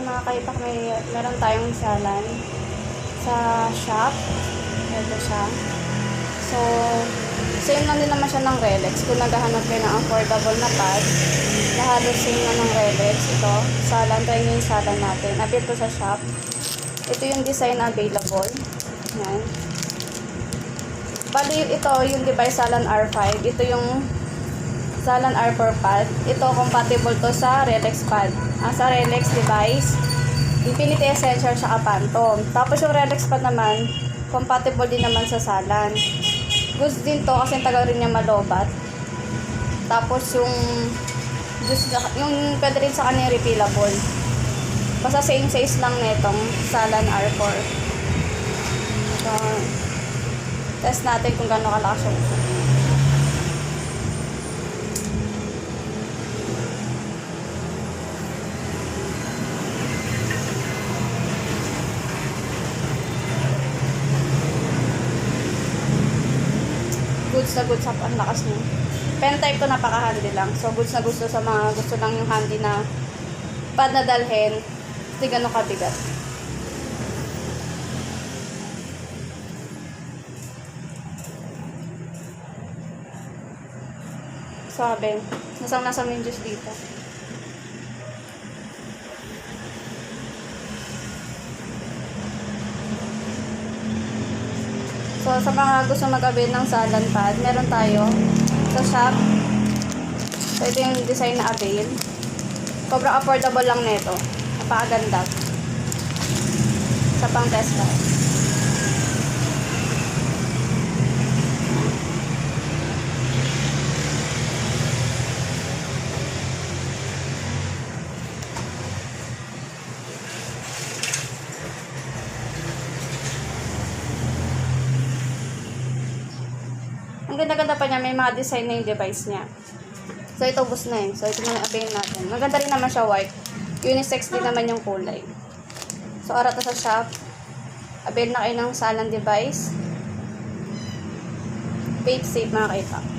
mga kaipak, meron tayong salan sa shop. Ito siya. So, same lang din naman siya ng Relex. Kung naghahanap kayo ng affordable na pad, halos same na ng Relex. Ito, salan. Try nyo yung salan natin. Avail to sa shop. Ito yung design available. Yan. Bali, ito yung device salan R5. Ito yung salan R4 pad. Ito, compatible to sa Relex pad. Sa Relex device, Infinity Essential siya Phantom. Tapos yung Relex pad naman, compatible din naman sa salan. Goods din to kasi tagal rin niya malobat. Tapos yung pwede rin sa kanya refillable. Basta same size lang netong salan R4. So, test natin kung gaano kalakas yung uso. Goods na goods ang lakas niya. Pen type to, napaka-handy lang. So, goods na gusto sa mga gusto lang yung handy na pad na dalhin. Hindi ganun kabigat. Sabi, nasang-nasa mo yung juice dito. So, sa mga gusto mag-avail ng salan pad, meron tayo sa shop. So, ito yung design na avail. Sobrang affordable lang nito. Napakaganda. Sa pang test drive. Ang ganda-ganda pa niya, may mga design na yung device niya. So, ito bus na yun. So, ito na avail natin. Maganda rin naman siya white. Unisex din naman yung kulay. So, arat na sa shop. Avail na kayo ng salan device. Vape safe mga kaipa.